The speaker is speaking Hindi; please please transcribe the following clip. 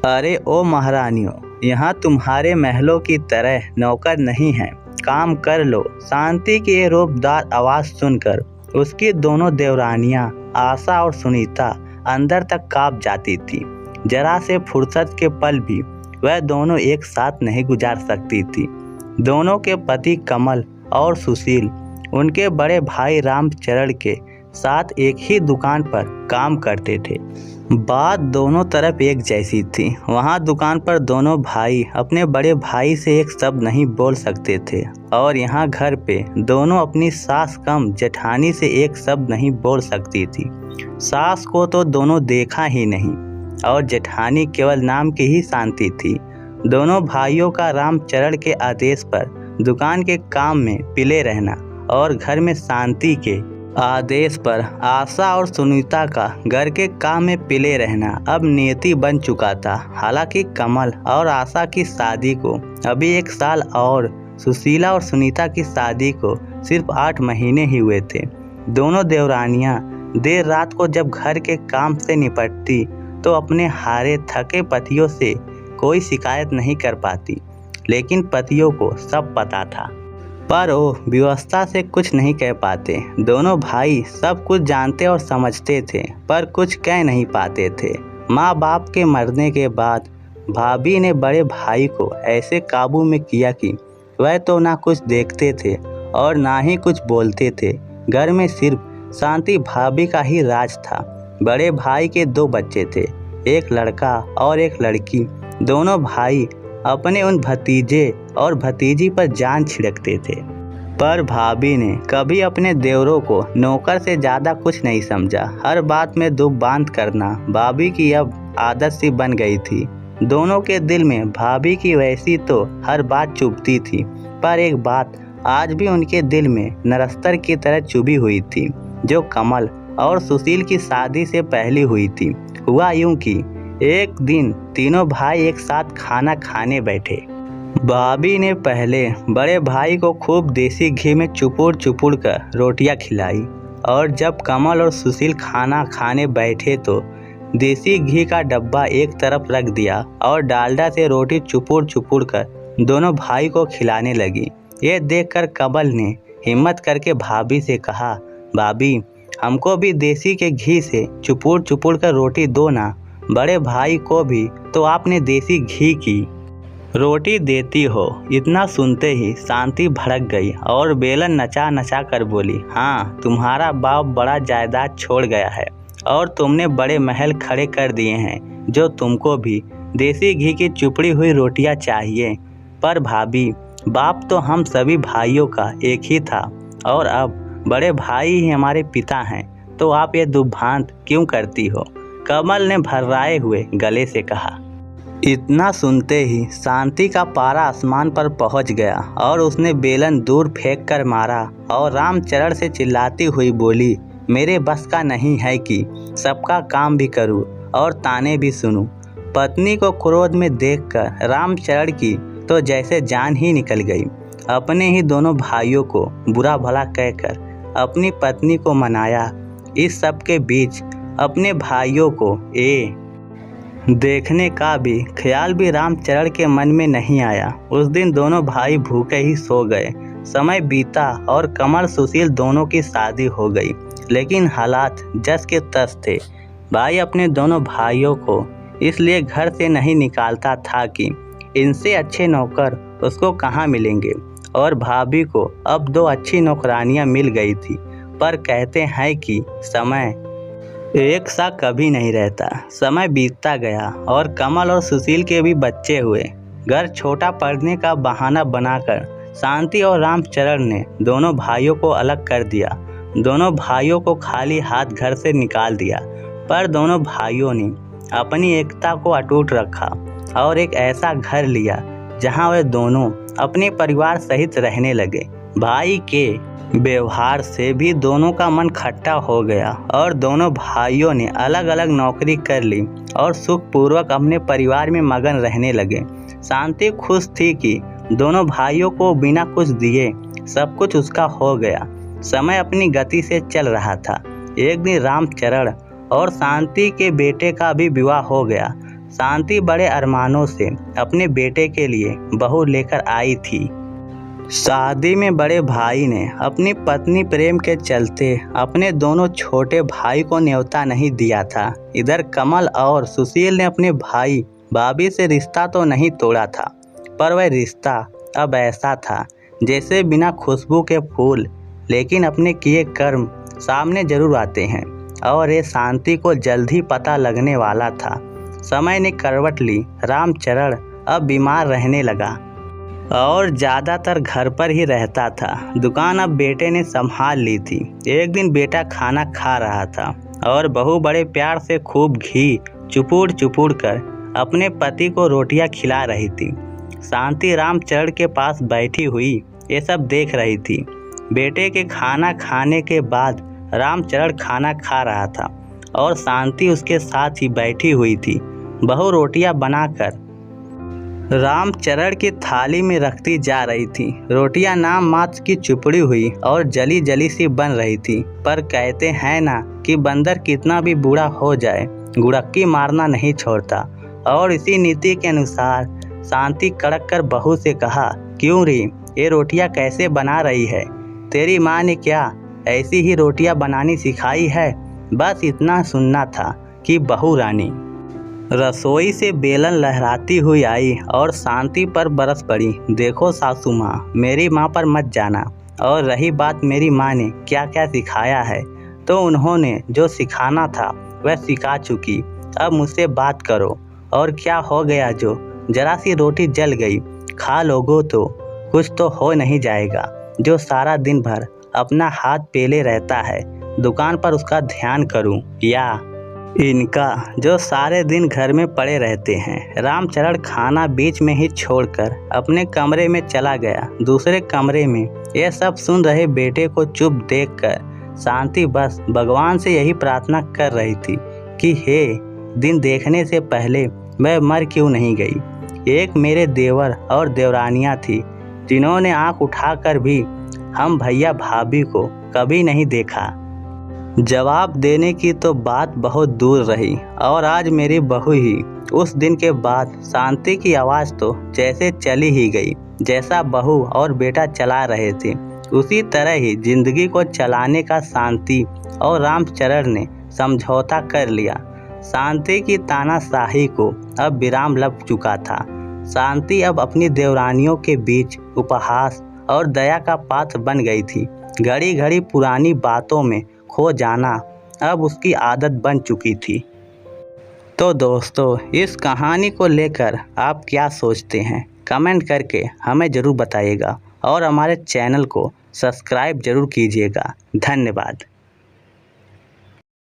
अरे ओ महारानियों, यहाँ तुम्हारे महलों की तरह नौकर नहीं हैं। काम कर लो। शांति की ये रूपदार आवाज़ सुनकर उसकी दोनों देवरानियाँ आशा और सुनीता अंदर तक कांप जाती थी। जरा से फुर्सत के पल भी वह दोनों एक साथ नहीं गुजार सकती थी। दोनों के पति कमल और सुशील उनके बड़े भाई रामचरण के साथ एक ही दुकान पर काम करते थे। बात दोनों तरफ एक जैसी थी। वहाँ दुकान पर दोनों भाई अपने बड़े भाई से एक शब्द नहीं बोल सकते थे और यहाँ घर पे दोनों अपनी सास कम जेठानी से एक शब्द नहीं बोल सकती थी। सास को तो दोनों देखा ही नहीं और जेठानी केवल नाम की ही शांति थी। दोनों भाइयों का रामचरण के आदेश पर दुकान के काम में पिले रहना और घर में शांति के आदेश पर आशा और सुनीता का घर के काम में पिले रहना अब नियति बन चुका था। हालांकि कमल और आशा की शादी को अभी 1 साल और सुशीला और सुनीता की शादी को सिर्फ 8 महीने ही हुए थे। दोनों देवरानियां देर रात को जब घर के काम से निपटती तो अपने हारे थके पतियों से कोई शिकायत नहीं कर पाती, लेकिन पतियों को सब पता था, पर वो व्यवस्था से कुछ नहीं कह पाते। दोनों भाई सब कुछ जानते और समझते थे, पर कुछ कह नहीं पाते थे। माँ बाप के मरने के बाद भाभी ने बड़े भाई को ऐसे काबू में किया कि वह तो ना कुछ देखते थे और ना ही कुछ बोलते थे। घर में सिर्फ शांति भाभी का ही राज था। बड़े भाई के 2 बच्चे थे, एक लड़का और एक लड़की। दोनों भाई अपने उन भतीजे और भतीजी पर जान छिड़कते थे, पर भाभी ने कभी अपने देवरों को नौकर से ज़्यादा कुछ नहीं समझा। हर बात में दुख बांध करना भाभी की अब आदत सी बन गई थी। दोनों के दिल में भाभी की वैसी तो हर बात चुभती थी, पर एक बात आज भी उनके दिल में नरस्तर की तरह चुभी हुई थी, जो कमल और सुशील की शादी से पहले हुई थी। हुआ यूं कि एक दिन तीनों भाई एक साथ खाना खाने बैठे। भाभी ने पहले बड़े भाई को खूब देसी घी में चुपुड़ कर रोटियां खिलाई और जब कमल और सुशील खाना खाने बैठे तो देसी घी का डब्बा एक तरफ रख दिया और डालडा से रोटी चुपुड़ कर दोनों भाई को खिलाने लगी। ये देखकर कमल ने हिम्मत करके भाभी से कहा, भाभी हमको भी देसी के घी से चुपुड़ कर रोटी दो ना। बड़े भाई को भी तो आपने देसी घी की रोटी देती हो। इतना सुनते ही शांति भड़क गई और बेलन नचा कर बोली, हाँ तुम्हारा बाप बड़ा जायदाद छोड़ गया है और तुमने बड़े महल खड़े कर दिए हैं, जो तुमको भी देसी घी की चुपड़ी हुई रोटियां चाहिए। पर भाभी बाप तो हम सभी भाइयों का एक ही था और अब बड़े भाई ही हमारे पिता हैं, तो आप ये दुर्भांत क्यों करती हो? कमल ने भर्राए हुए गले से कहा। इतना सुनते ही शांति का पारा आसमान पर पहुंच गया और उसने बेलन दूर फेंक कर मारा और रामचरण से चिल्लाती हुई बोली, मेरे बस का नहीं है कि सबका काम भी करूं और ताने भी सुनूं। पत्नी को क्रोध में देखकर रामचरण की तो जैसे जान ही निकल गई। अपने ही दोनों भाइयों को बुरा भला कहकर अपनी पत्नी को मनाया। इस सब के बीच अपने भाइयों को देखने का भी ख्याल भी रामचरण के मन में नहीं आया। उस दिन दोनों भाई भूखे ही सो गए। समय बीता और कमल सुशील दोनों की शादी हो गई, लेकिन हालात जस के तस थे। भाई अपने दोनों भाइयों को इसलिए घर से नहीं निकालता था कि इनसे अच्छे नौकर उसको कहाँ मिलेंगे, और भाभी को अब 2 अच्छी नौकरानियाँ मिल गई थी। पर कहते हैं कि समय एक सा कभी नहीं रहता। समय बीतता गया और कमल और सुशील के भी बच्चे हुए। घर छोटा पड़ने का बहाना बनाकर शांति और रामचरण ने दोनों भाइयों को अलग कर दिया। दोनों भाइयों को खाली हाथ घर से निकाल दिया, पर दोनों भाइयों ने अपनी एकता को अटूट रखा और एक ऐसा घर लिया जहां वे दोनों अपने परिवार सहित रहने लगे। भाई के व्यवहार से भी दोनों का मन खट्टा हो गया और दोनों भाइयों ने अलग अलग नौकरी कर ली और सुखपूर्वक अपने परिवार में मगन रहने लगे। शांति खुश थी कि दोनों भाइयों को बिना कुछ दिए सब कुछ उसका हो गया। समय अपनी गति से चल रहा था। एक दिन रामचरण और शांति के बेटे का भी विवाह हो गया। शांति बड़े अरमानों से अपने बेटे के लिए बहू लेकर आई थी। शादी में बड़े भाई ने अपनी पत्नी प्रेम के चलते अपने दोनों छोटे भाई को न्योता नहीं दिया था। इधर कमल और सुशील ने अपने भाई भाभी से रिश्ता तो नहीं तोड़ा था, पर वह रिश्ता अब ऐसा था जैसे बिना खुशबू के फूल, लेकिन अपने किए कर्म सामने जरूर आते हैं। और ये शांति को जल्द ही पता लगने वाला था। समय ने करवट ली। रामचरण अब बीमार रहने लगा और ज़्यादातर घर पर ही रहता था। दुकान अब बेटे ने संभाल ली थी। एक दिन बेटा खाना खा रहा था और बहू बड़े प्यार से खूब घी चुपूड़ चुपूड़ कर अपने पति को रोटियां खिला रही थी। शांति रामचरण के पास बैठी हुई ये सब देख रही थी। बेटे के खाना खाने के बाद रामचरण खाना खा रहा था और शांति उसके साथ ही बैठी हुई थी। बहू रोटियां बनाकर रामचरण की थाली में रखती जा रही थी। रोटियां नाम मात्र की चुपड़ी हुई और जली जली सी बन रही थी। पर कहते हैं ना कि बंदर कितना भी बूढ़ा हो जाए गुड़क्की मारना नहीं छोड़ता। और इसी नीति के अनुसार शांति कड़क कर बहू से कहा, क्यों रे, ये रोटियां कैसे बना रही है? तेरी माँ ने क्या ऐसी ही रोटियां बनानी सिखाई है? बस इतना सुनना था कि बहू रानी रसोई से बेलन लहराती हुई आई और शांति पर बरस पड़ी। देखो सासू माँ, मेरी माँ पर मत जाना। और रही बात मेरी माँ ने क्या क्या सिखाया है, तो उन्होंने जो सिखाना था वह सिखा चुकी। अब मुझसे बात करो। और क्या हो गया जो जरा सी रोटी जल गई, खा लोगो तो कुछ तो हो नहीं जाएगा। जो सारा दिन भर अपना हाथ पेले रहता है, दुकान पर उसका ध्यान करूं या इनका जो सारे दिन घर में पड़े रहते हैं। रामचरण खाना बीच में ही छोड़कर अपने कमरे में चला गया। दूसरे कमरे में यह सब सुन रहे बेटे को चुप देखकर शांति बस भगवान से यही प्रार्थना कर रही थी कि हे दिन देखने से पहले मैं मर क्यों नहीं गई। एक मेरे देवर और देवरानियाँ थी जिन्होंने आंख उठाकर भी हम भैया भाभी को कभी नहीं देखा। जवाब देने की तो बात बहुत दूर रही और आज मेरी बहू ही। उस दिन के बाद शांति की आवाज़ तो जैसे चली ही गई। जैसा बहू और बेटा चला रहे थे उसी तरह ही जिंदगी को चलाने का शांति और रामचरण ने समझौता कर लिया। शांति की तानाशाही को अब विराम लग चुका था। शांति अब अपनी देवरानियों के बीच उपहास और दया का पात्र बन गई थी। घड़ी घड़ी पुरानी बातों में खो जाना अब उसकी आदत बन चुकी थी। तो दोस्तों, इस कहानी को लेकर आप क्या सोचते हैं? कमेंट करके हमें ज़रूर बताइएगा और हमारे चैनल को सब्सक्राइब ज़रूर कीजिएगा। धन्यवाद।